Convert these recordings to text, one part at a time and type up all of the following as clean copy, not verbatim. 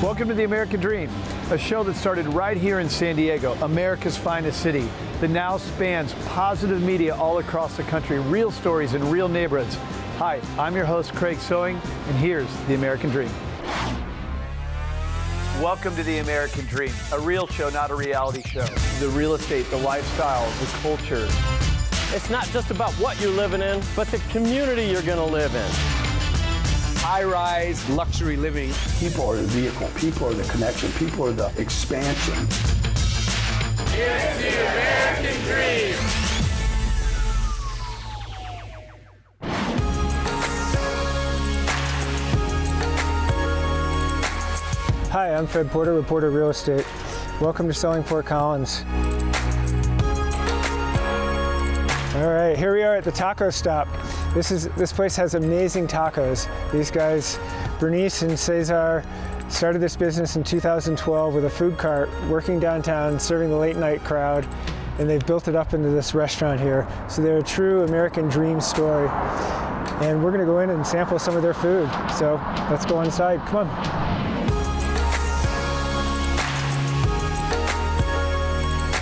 Welcome to The American Dream, a show that started right here in San Diego, America's finest city, that now spans positive media all across the country, real stories in real neighborhoods. Hi, I'm your host, Craig Sewing, and here's The American Dream. Welcome to The American Dream, a real show, not a reality show. The real estate, the lifestyle, the culture. It's not just about what you're living in, but the community you're going to live in. High-rise, luxury living. People are the vehicle. People are the connection. People are the expansion. Here's the American Dream. Hi, I'm Fred Porter, reporter of real estate. Welcome to Selling Fort Collins. All right, here we are at the taco stop. This place has amazing tacos. These guys, Bernice and Cesar, started this business in 2012 with a food cart, working downtown, serving the late night crowd, and they've built it up into this restaurant here. So they're a true American dream story. And we're gonna go in and sample some of their food. So let's go inside, come on.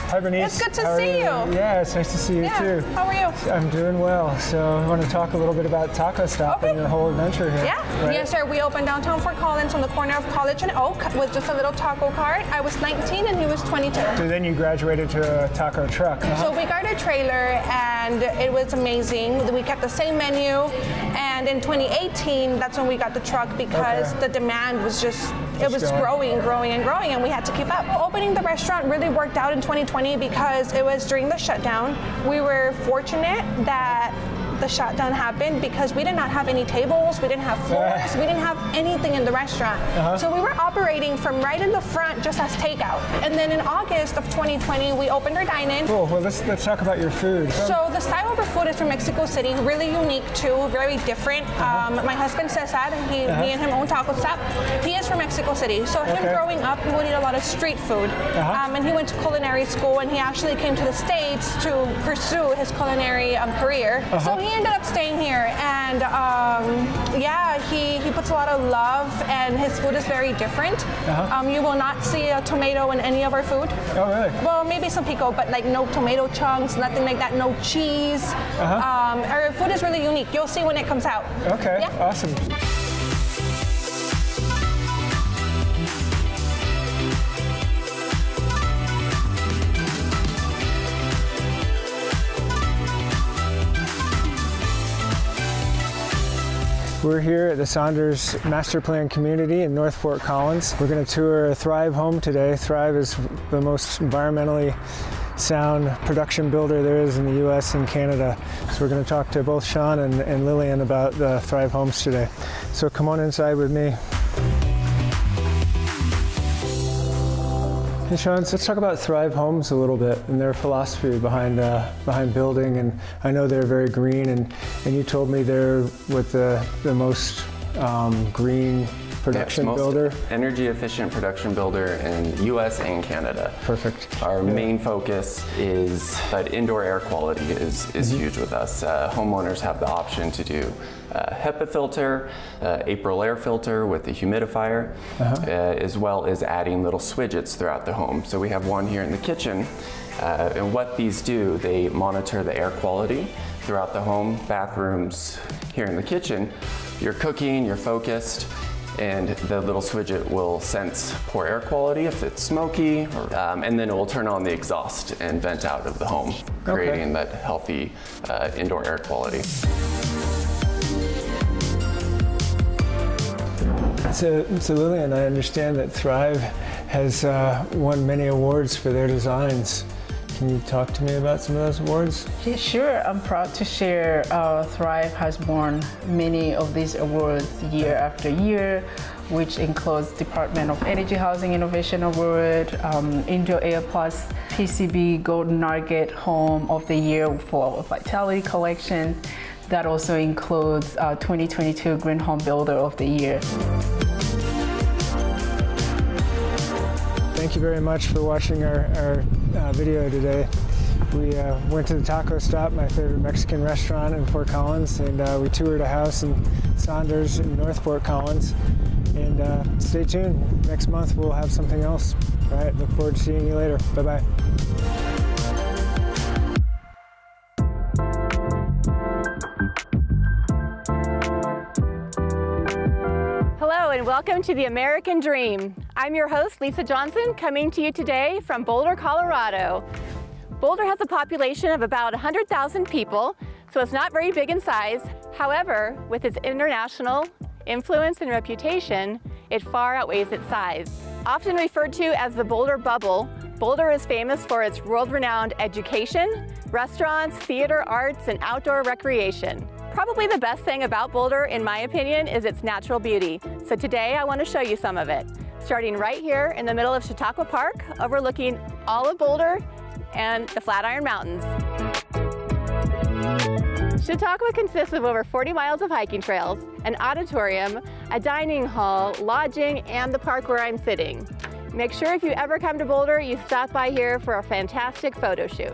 Hi, Bernice. It's good to see you. Yeah, it's nice to see you too. How are you? I'm doing well. So I want to talk a little bit about Taco Stop and your whole adventure here. Yeah. Right? Yes, sir. We opened downtown Fort Collins on the corner of College and Oak with just a little taco cart. I was 19 and he was 22. So then you graduated to a taco truck. So we got a trailer and it was amazing. We kept the same menu, and in 2018, that's when we got the truck because the demand was just growing and growing, and we had to keep up. Opening the restaurant really worked out in 2020 because it was during the shutdown. We were fortunate that the shutdown happened because we did not have any tables, we didn't have floors, we didn't have anything in the restaurant. So we were operating from right in the front just as takeout. And then in August of 2020, we opened our dine-in. Cool, well let's talk about your food. So the style of our food is from Mexico City, really unique too, very different. My husband says that, me and him own Taco Stop. He is from Mexico City, so him growing up, he would eat a lot of street food. And he went to culinary school, and he actually came to the States to pursue his culinary career. So he ended up staying here, and yeah, he puts a lot of love, and his food is very different. You will not see a tomato in any of our food. Oh, really? Well, maybe some pico, but like no tomato chunks, nothing like that, no cheese. Our food is really unique. You'll see when it comes out. Okay, awesome. We're here at the Saunders Master Plan Community in North Fort Collins. We're going to tour a Thrive home today. Thrive is the most environmentally sound production builder there is in the US and Canada. So we're going to talk to both Sean and Lillian about the Thrive homes today. So come on inside with me. Hey Sean, let's talk about Thrive Homes a little bit and their philosophy behind building. And I know they're very green, and you told me they're with the most green production builder. Energy efficient production builder in US and Canada. Perfect. Our main focus is that indoor air quality is huge with us. Homeowners have the option to do HEPA filter, April air filter with the humidifier, as well as adding little swidgets throughout the home. So we have one here in the kitchen, and what these do, they monitor the air quality throughout the home, bathrooms, here in the kitchen. You're cooking, you're focused, and the little swidget will sense poor air quality if it's smoky, and then it will turn on the exhaust and vent out of the home, creating that healthy indoor air quality. So Lillian, I understand that Thrive has won many awards for their designs. Can you talk to me about some of those awards? Yeah, sure. I'm proud to share Thrive has won many of these awards year after year, which includes Department of Energy Housing Innovation Award, Indoor Air Plus PCB Golden Nugget Home of the Year for Vitality Collection. That also includes 2022 Green Home Builder of the Year. Thank you very much for watching our video today. We went to the taco stop, my favorite Mexican restaurant in Fort Collins, and we toured a house in Saunders in North Fort Collins. And stay tuned. Next month we'll have something else. All right, look forward to seeing you later. Bye-bye. Hello and welcome to the American Dream. I'm your host, Lysa Johnson, coming to you today from Boulder, Colorado. Boulder has a population of about 100,000 people, so it's not very big in size. However, with its international influence and reputation, it far outweighs its size. Often referred to as the Boulder bubble, Boulder is famous for its world-renowned education, restaurants, theater, arts, and outdoor recreation. Probably the best thing about Boulder, in my opinion, is its natural beauty. So today I want to show you some of it. Starting right here in the middle of Chautauqua Park, overlooking all of Boulder and the Flatiron Mountains. Chautauqua consists of over 40 miles of hiking trails, an auditorium, a dining hall, lodging, and the park where I'm sitting. Make sure if you ever come to Boulder, you stop by here for a fantastic photo shoot.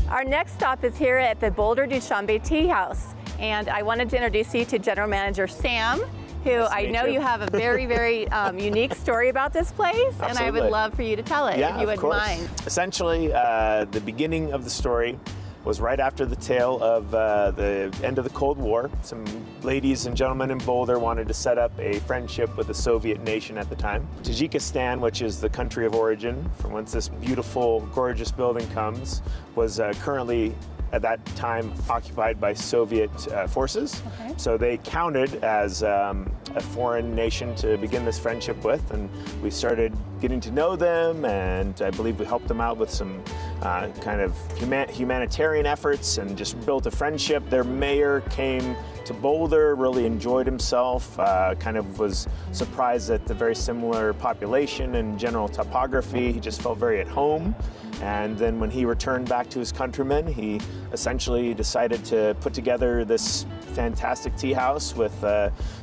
Our next stop is here at the Boulder Duchambe Tea House, and I wanted to introduce you to General Manager Sam, who I know you have a very, very unique story about this place, Absolutely. And I would love for you to tell it, if you wouldn't mind. Essentially, the beginning of the story was right after the tale of the end of the Cold War. Some ladies and gentlemen in Boulder wanted to set up a friendship with the Soviet nation at the time. Tajikistan, which is the country of origin from whence this beautiful, gorgeous building comes, was currently at that time occupied by Soviet forces. Okay. So they counted as a foreign nation to begin this friendship with, and we started getting to know them, and I believe we helped them out with some kind of humanitarian efforts and just built a friendship. Their mayor came to Boulder, really enjoyed himself, kind of was surprised at the very similar population and general topography. He just felt very at home. And then when he returned back to his countrymen, he essentially decided to put together this fantastic tea house with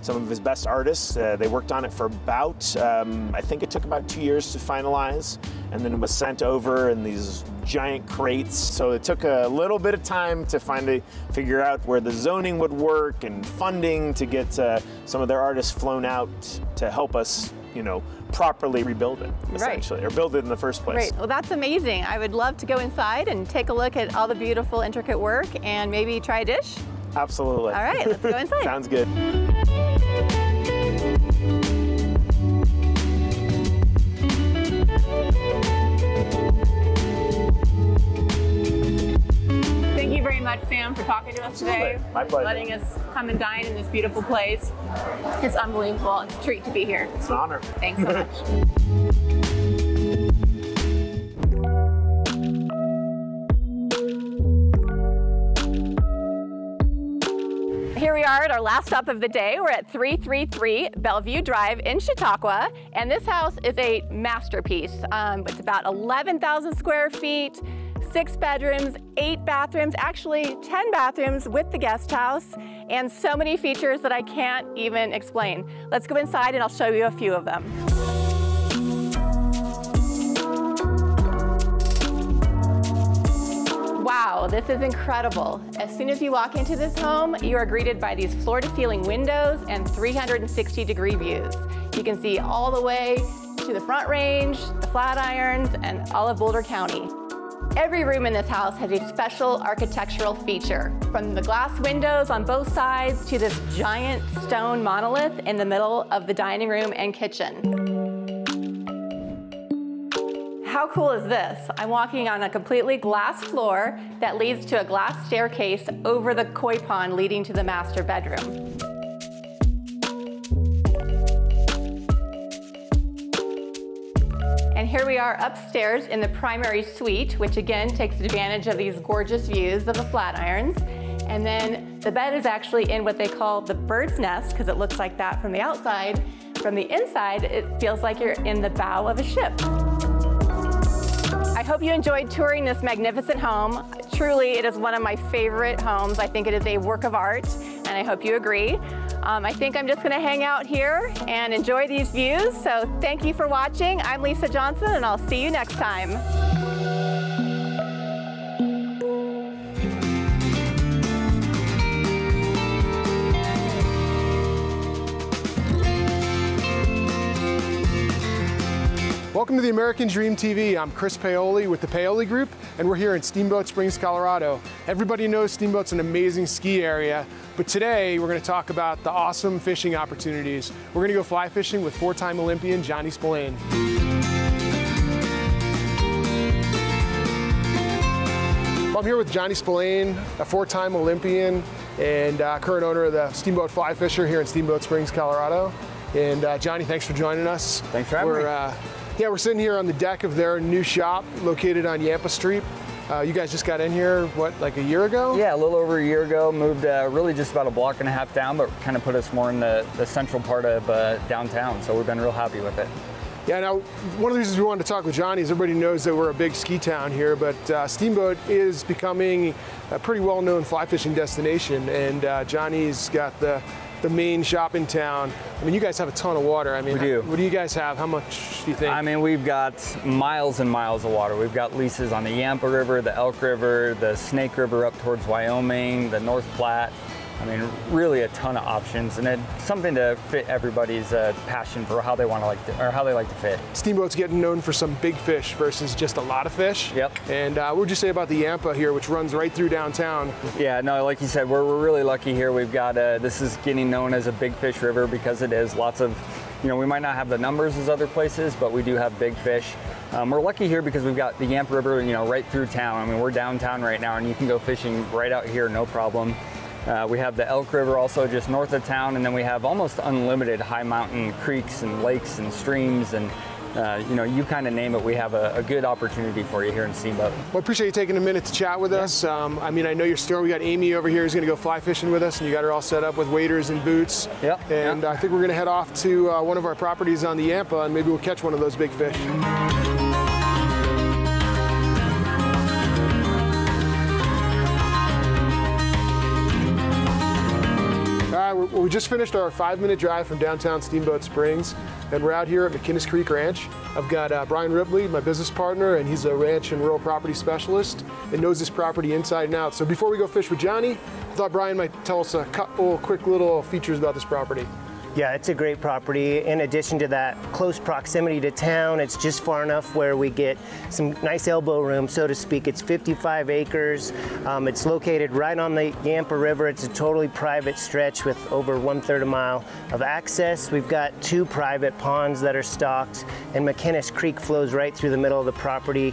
some of his best artists. They worked on it for about, I think it took about 2 years to finalize, and then it was sent over in these giant crates. So it took a little bit of time to figure out where the zoning would work and funding to get some of their artists flown out to help us, you know, properly rebuild it, essentially, or build it in the first place. Great. Well, that's amazing. I would love to go inside and take a look at all the beautiful, intricate work and maybe try a dish. Absolutely. All right, let's go inside. Sounds good. Thank you very much, Sam, for talking to us today. My pleasure. Letting us come and dine in this beautiful place. It's unbelievable. It's a treat to be here. It's an honor. Thanks so much. Here we are at our last stop of the day. We're at 333 Bellevue Drive in Chautauqua, and this house is a masterpiece. It's about 11,000 square feet, 6 bedrooms, 8 bathrooms, actually 10 bathrooms with the guest house, and so many features that I can't even explain. Let's go inside and I'll show you a few of them. Wow, this is incredible. As soon as you walk into this home, you are greeted by these floor-to-ceiling windows and 360-degree views. You can see all the way to the Front Range, the Flatirons, and all of Boulder County. Every room in this house has a special architectural feature, from the glass windows on both sides to this giant stone monolith in the middle of the dining room and kitchen. How cool is this? I'm walking on a completely glass floor that leads to a glass staircase over the koi pond leading to the master bedroom. And here we are upstairs in the primary suite, which again takes advantage of these gorgeous views of the Flatirons. And then the bed is actually in what they call the bird's nest, because it looks like that from the outside. From the inside, it feels like you're in the bow of a ship. I hope you enjoyed touring this magnificent home. Truly, it is one of my favorite homes. I think it is a work of art, and and I hope you agree. I think I'm just gonna hang out here and enjoy these views. So thank you for watching. I'm Lysa Johnson, and I'll see you next time. Welcome to the American Dream TV. I'm Chris Paoli with the Paoli Group, and we're here in Steamboat Springs, Colorado. Everybody knows Steamboat's an amazing ski area, but today we're going to talk about the awesome fishing opportunities. We're going to go fly fishing with four-time Olympian Johnny Spillane. I'm here with Johnny Spillane, a four-time Olympian and current owner of the Steamboat Fly Fisher here in Steamboat Springs, Colorado. And Johnny, thanks for joining us. Thanks for having me. Yeah, we're sitting here on the deck of their new shop located on Yampa Street. You guys just got in here, what, like a year ago? Yeah, a little over a year ago. Moved really just about a block and a half down, but kind of put us more in the central part of downtown. So we've been real happy with it. Yeah, now, one of the reasons we wanted to talk with Johnny is everybody knows that we're a big ski town here, but Steamboat is becoming a pretty well-known fly fishing destination, and Johnny's got the main shop in town. I mean, you guys have a ton of water. I mean, we do. What do you guys have? How much do you think? I mean, we've got miles and miles of water. We've got leases on the Yampa River, the Elk River, the Snake River up towards Wyoming, the North Platte. I mean, really a ton of options, and it's something to fit everybody's passion for how they want to how they like to fish. Steamboat's getting known for some big fish versus just a lot of fish. Yep. And what would you say about the Yampa here, which runs right through downtown? Yeah, no, like you said, we're really lucky here. We've got this is getting known as a big fish river because it is. Lots of, you know, we might not have the numbers as other places, but we do have big fish. We're lucky here because we've got the Yampa River, you know, right through town. I mean, we're downtown right now, and you can go fishing right out here, no problem. We have the Elk River also just north of town, and then we have almost unlimited high mountain creeks and lakes and streams, and you know, you kind of name it, we have a good opportunity for you here in Steamboat. Well, I appreciate you taking a minute to chat with us. I mean, I know your store, we got Amy over here who's going to go fly fishing with us, and you got her all set up with waders and boots. Yep. And I think we're going to head off to one of our properties on the Yampa, and maybe we'll catch one of those big fish. We just finished our 5-minute drive from downtown Steamboat Springs, and we're out here at McInnes Creek Ranch. I've got Brian Ripley, my business partner, and he's a ranch and rural property specialist and knows this property inside and out. So before we go fish with Johnny, I thought Brian might tell us a couple quick little features about this property. Yeah, it's a great property. In addition to that close proximity to town, it's just far enough where we get some nice elbow room, so to speak. It's 55 acres. It's located right on the Yampa River. It's a totally private stretch with over 1/3 a mile of access. We've got 2 private ponds that are stocked, and McInnes Creek flows right through the middle of the property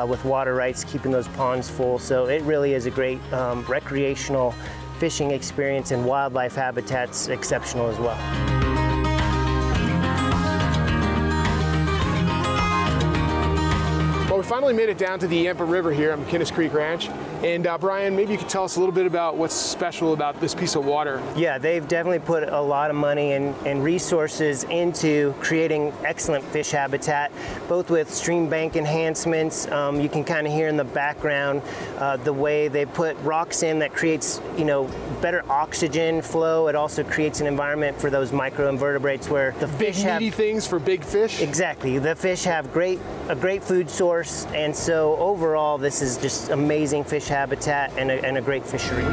with water rights, keeping those ponds full. So it really is a great recreational fishing experience, and wildlife habitat's exceptional as well. Well, we finally made it down to the Yampa River here on McInnes Creek Ranch. And Brian, maybe you could tell us a little bit about what's special about this piece of water. Yeah, they've definitely put a lot of money and resources into creating excellent fish habitat, both with stream bank enhancements. You can kind of hear in the background the way they put rocks in that creates, you know, better oxygen flow. It also creates an environment for those microinvertebrates where the fish have meaty things for big fish. Exactly, the fish have a great food source, and so overall, this is just amazing fish habitat and a great fishery.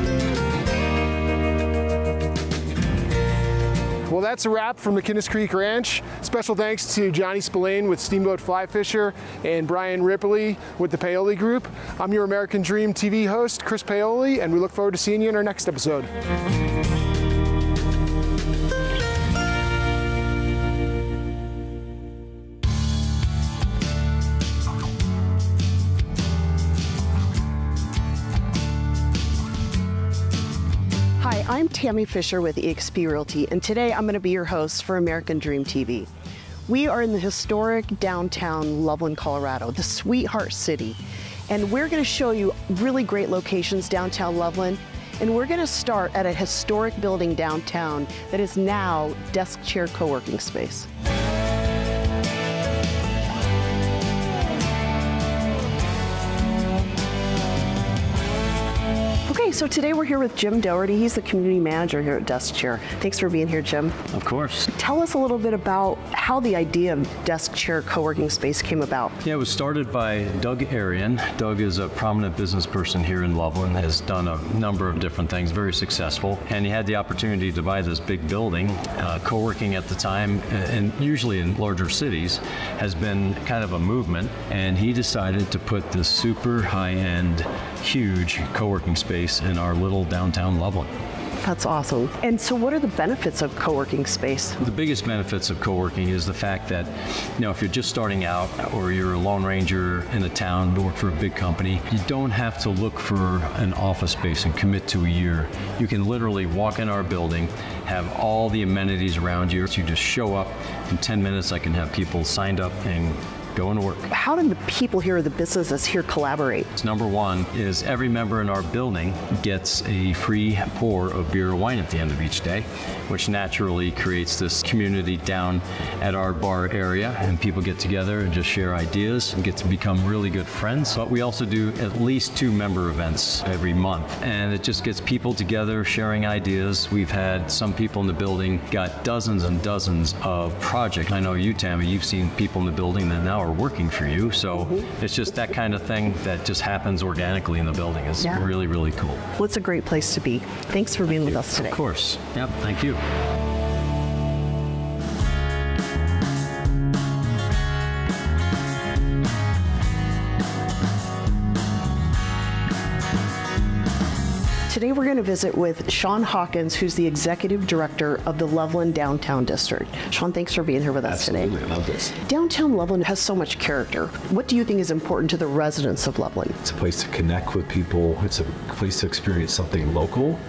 Well, that's a wrap from McInnes Creek Ranch. Special thanks to Johnny Spillane with Steamboat Fly Fisher and Brian Ripley with the Paoli Group. I'm your American Dream TV host, Chris Paoli, and we look forward to seeing you in our next episode. Hi, I'm Tammy Fisher with Exp Realty, and today I'm going to be your host for American Dream TV. We are in the historic downtown Loveland, Colorado, the sweetheart city, and we're going to show you really great locations downtown Loveland, and we're going to start at a historic building downtown that is now desk chair co-working space. Okay, so today we're here with Jim Doherty. He's the community manager here at Desk Chair. Thanks for being here, Jim. Of course. Tell us a little bit about how the idea of Desk Chair co-working space came about. Yeah, it was started by Doug Arian. Doug is a prominent business person here in Loveland, has done a number of different things, very successful, and he had the opportunity to buy this big building. Co-working at the time, and usually in larger cities, has been kind of a movement, and he decided to put this super high-end, huge co-working space in our little downtown Loveland. That's awesome. And so what are the benefits of co-working space? The biggest benefits of co-working is the fact that, you know, if you're just starting out or you're a lone ranger in a town to work for a big company, you don't have to look for an office space and commit to a year. You can literally walk in our building, have all the amenities around you. You just show up. In 10 minutes, I can have people signed up and going to work. How do the people here, the businesses here, collaborate? Number one is every member in our building gets a free pour of beer or wine at the end of each day, which naturally creates this community down at our bar area, and people get together and just share ideas and get to become really good friends. But we also do at least 2 member events every month, and it just gets people together sharing ideas. We've had some people in the building got dozens and dozens of projects. I know you, Tammy, you've seen people in the building that now are working for you, so it's just that kind of thing that just happens organically in the building. It's really, really cool. Well, it's a great place to be. Thanks for being with us today. Of course. Yep, thank you. Today we're going to visit with Sean Hawkins, who's the Executive Director of the Loveland Downtown District. Sean, thanks for being here with us today. Absolutely, I love this. Downtown Loveland has so much character. What do you think is important to the residents of Loveland? It's a place to connect with people. It's a place to experience something local.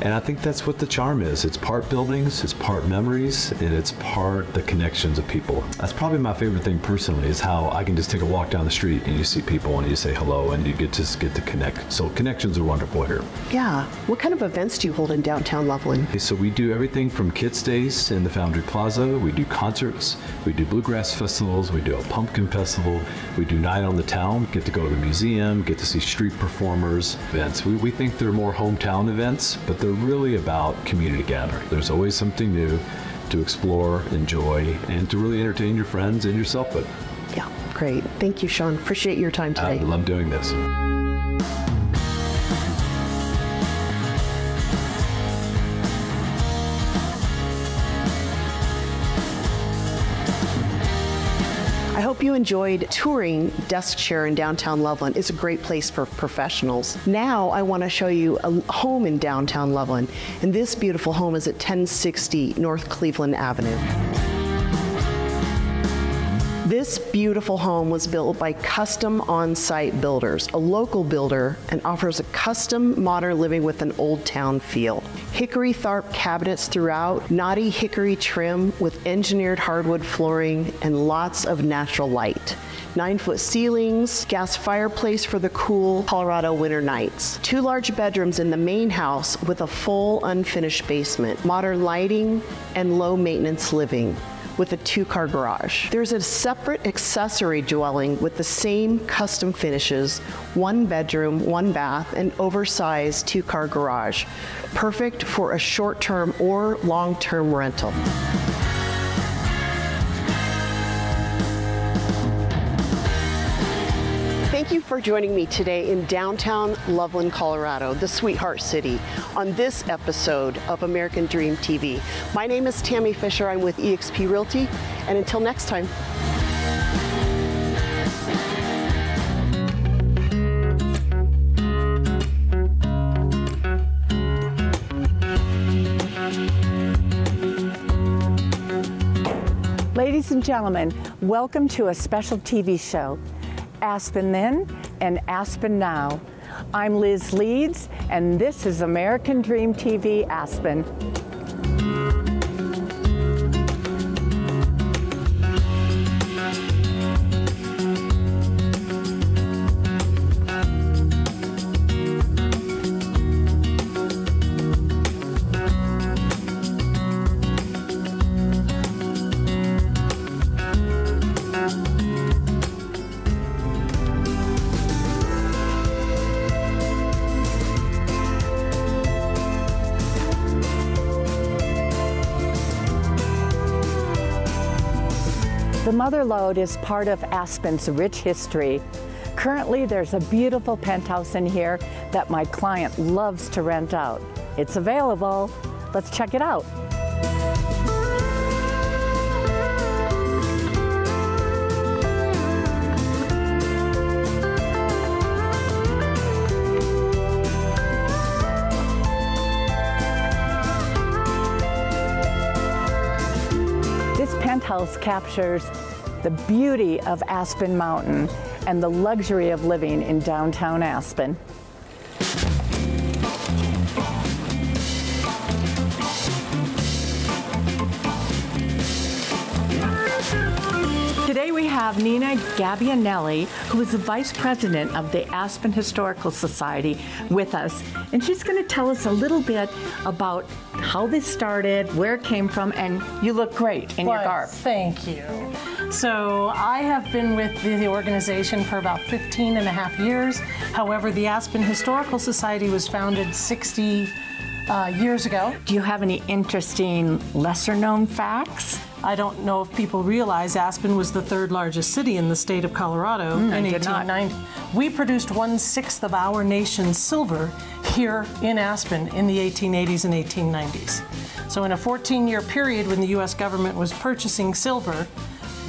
And I think that's what the charm is. It's part buildings, it's part memories, and it's part the connections of people. That's probably my favorite thing personally, is how I can just take a walk down the street and you see people and you say hello and you get to connect. So connections are wonderful here. Yeah. What kind of events do you hold in downtown Loveland? So we do everything from Kids Days in the Foundry Plaza, we do concerts, we do bluegrass festivals, we do a pumpkin festival, we do Night on the Town, get to go to the museum, get to see street performers, events. We think they're more hometown events, but they're really about community gathering. There's always something new to explore, enjoy, and to really entertain your friends and yourself with. Yeah, great. Thank you, Sean. Appreciate your time today. I love doing this. I hope you enjoyed touring Desk Chair in downtown Loveland. It's a great place for professionals. Now I want to show you a home in downtown Loveland, and this beautiful home is at 1060 North Cleveland Avenue. This beautiful home was built by Custom On-Site Builders, a local builder, and offers a custom modern living with an old town feel. Hickory tharp cabinets throughout, knotty hickory trim with engineered hardwood flooring, and lots of natural light. 9-foot ceilings, gas fireplace for the cool Colorado winter nights. 2 large bedrooms in the main house with a full unfinished basement, modern lighting, and low maintenance living, with a 2-car garage. There's a separate accessory dwelling with the same custom finishes, 1 bedroom, 1 bath, and oversized 2-car garage. Perfect for a short-term or long-term rental. Thank you for joining me today in downtown Loveland, Colorado, the Sweetheart City, on this episode of American Dream TV. My name is Tammy Fisher. I'm with Exp Realty, and until next time. Ladies and gentlemen, welcome to a special TV show, Aspen Then and Aspen Now. I'm Liz Leeds, and this is American Dream TV Aspen. The mother lode is part of Aspen's rich history. Currently, there's a beautiful penthouse in here that my client loves to rent out. It's available. Let's check it out. This penthouse captures the beauty of Aspen Mountain and the luxury of living in downtown Aspen. Today we have Nina Gabbianelli, who is the Vice President of the Aspen Historical Society, with us. And she's going to tell us a little bit about how this started, where it came from, and you look great in your garb. Thank you. So I have been with the organization for about 15 and a half years. However, the Aspen Historical Society was founded 60 years ago. Do you have any interesting lesser-known facts? I don't know if people realize Aspen was the third largest city in the state of Colorado in 1890. We produced 1/6 of our nation's silver here in Aspen in the 1880s and 1890s. So in a 14-year period when the U.S. government was purchasing silver,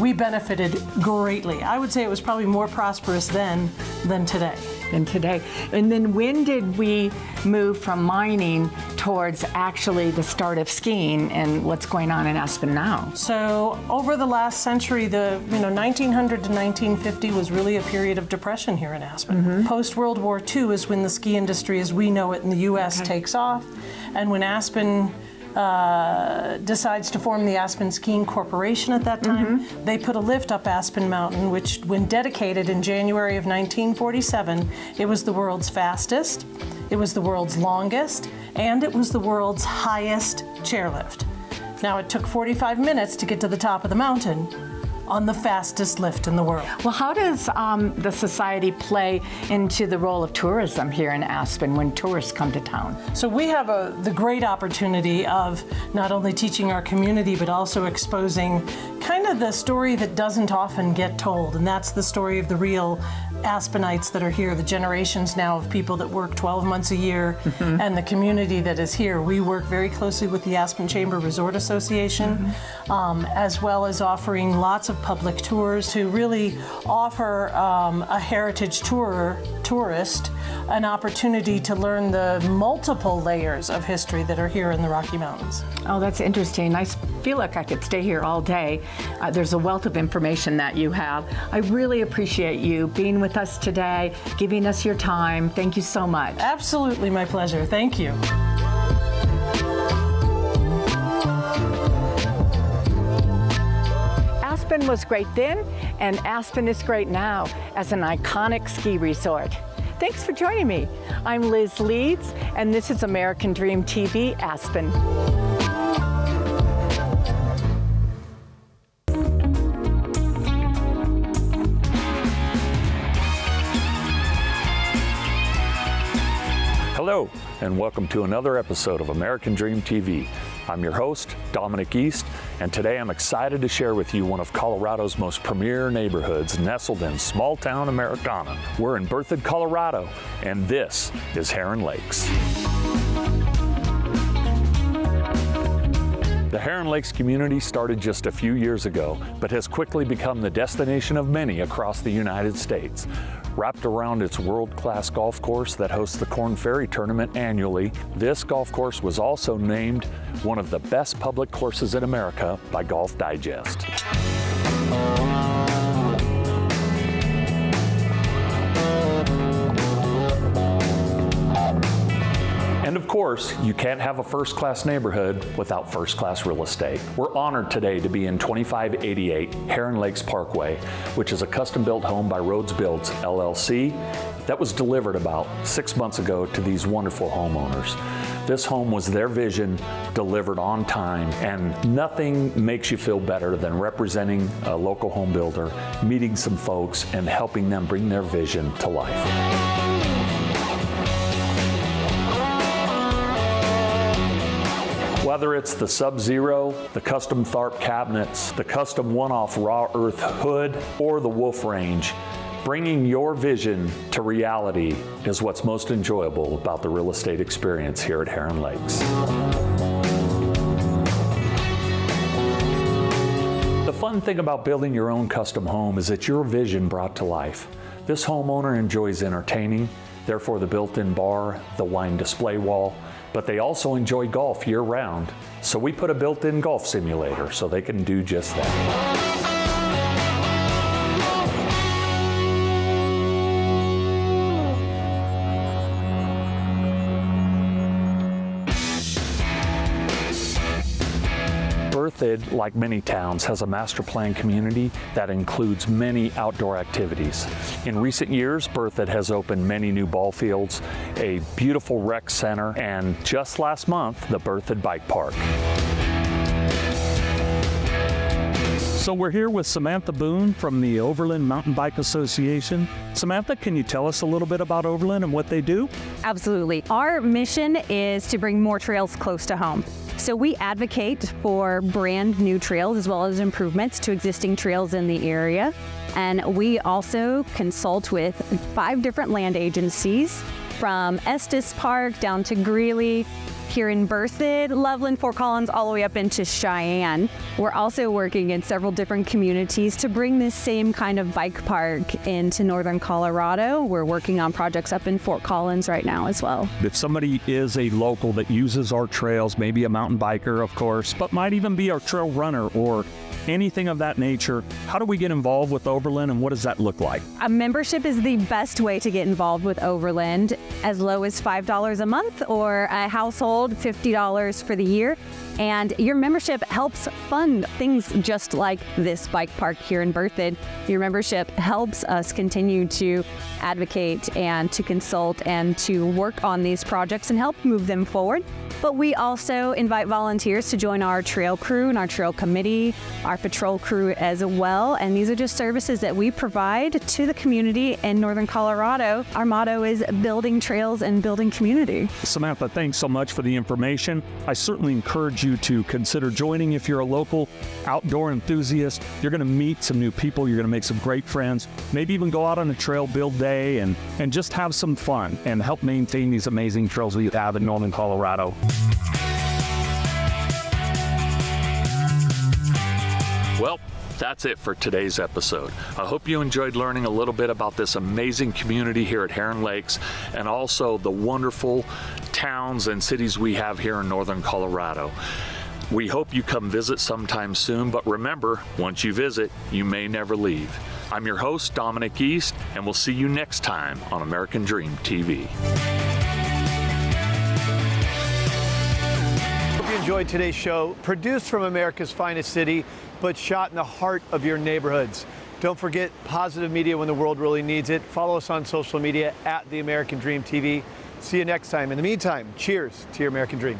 we benefited greatly. I would say it was probably more prosperous then than today. And then when did we move from mining towards actually the start of skiing and what's going on in Aspen now? So over the last century, the 1900 to 1950 was really a period of depression here in Aspen. Post-World War II is when the ski industry as we know it in the U.S. takes off, and when Aspen decides to form the Aspen Skiing Corporation at that time. They put a lift up Aspen Mountain, which when dedicated in January of 1947, it was the world's fastest, it was the world's longest, and it was the world's highest chairlift. Now it took 45 minutes to get to the top of the mountain on the fastest lift in the world. Well, how does the society play into the role of tourism here in Aspen when tourists come to town? So we have the great opportunity of not only teaching our community, but also exposing kind of the story that doesn't often get told, and that's the story of the real Aspenites that are here, the generations now of people that work 12 months a year, and the community that is here. We work very closely with the Aspen Chamber Resort Association, as well as offering lots of public tours to really offer a heritage tourist an opportunity to learn the multiple layers of history that are here in the Rocky Mountains. Oh, that's interesting. I feel like I could stay here all day. There's a wealth of information that you have. I really appreciate you being with us today, giving us your time. Thank you so much. Absolutely, my pleasure. Thank you. Aspen was great then, and Aspen is great now as an iconic ski resort. Thanks for joining me. I'm Liz Leeds, and this is American Dream TV Aspen. Hello, and welcome to another episode of American Dream TV. I'm your host, Dominic East, and today I'm excited to share with you one of Colorado's most premier neighborhoods nestled in small-town Americana. We're in Berthoud, Colorado, and this is Heron Lakes. The Heron Lakes community started just a few years ago, but has quickly become the destination of many across the United States. Wrapped around its world-class golf course that hosts the Corn Ferry Tournament annually, this golf course was also named one of the best public courses in America by Golf Digest. And of course, you can't have a first-class neighborhood without first-class real estate. We're honored today to be in 2588 Heron Lakes Parkway, which is a custom-built home by Rhodes Builds, LLC, that was delivered about 6 months ago to these wonderful homeowners. This home was their vision, delivered on time, and nothing makes you feel better than representing a local home builder, meeting some folks, and helping them bring their vision to life. While Whether it's the Sub-Zero, the custom Tharp cabinets, the custom one-off raw earth hood, or the Wolf range, bringing your vision to reality is what's most enjoyable about the real estate experience here at Heron Lakes. The fun thing about building your own custom home is it's your vision brought to life. This homeowner enjoys entertaining, therefore the built-in bar, the wine display wall, but they also enjoy golf year-round. So we put a built-in golf simulator so they can do just that. Berthoud, like many towns, has a master plan community that includes many outdoor activities. In recent years, Berthoud has opened many new ball fields, a beautiful rec center, and just last month, the Berthoud Bike Park. So we're here with Samantha Boone from the Overland Mountain Bike Association. Samantha, can you tell us a little bit about Overland and what they do? Absolutely. Our mission is to bring more trails close to home. So we advocate for brand new trails as well as improvements to existing trails in the area. And we also consult with 5 different land agencies, from Estes Park down to Greeley, here in Berthoud, Loveland, Fort Collins, all the way up into Cheyenne. We're also working in several different communities to bring this same kind of bike park into northern Colorado. We're working on projects up in Fort Collins right now as well. If somebody is a local that uses our trails, maybe a mountain biker, of course, but might even be our trail runner or anything of that nature, how do we get involved with Overland and what does that look like? A membership is the best way to get involved with Overland, as low as $5 a month, or a household $50 for the year. And your membership helps fund things just like this bike park here in Berthoud. Your membership helps us continue to advocate and to consult and to work on these projects and help move them forward. But we also invite volunteers to join our trail crew and our trail committee, our patrol crew as well. And these are just services that we provide to the community in northern Colorado. Our motto is building trails and building community. Samantha, thanks so much for the information. I certainly encourage you to consider joining if you're a local outdoor enthusiast. You're going to meet some new people. You're going to make some great friends. Maybe even go out on a trail build day and just have some fun and help maintain these amazing trails we have in northern Colorado. Well, that's it for today's episode. I hope you enjoyed learning a little bit about this amazing community here at Heron Lakes and also the wonderful towns and cities we have here in northern Colorado. We hope you come visit sometime soon, but remember, once you visit, you may never leave. I'm your host, Dominic East, and we'll see you next time on American Dream TV. Hope you enjoyed today's show, produced from America's finest city, but shot in the heart of your neighborhoods. Don't forget positive media when the world really needs it. Follow us on social media at The American Dream TV. See you next time. In the meantime, cheers to your American dream.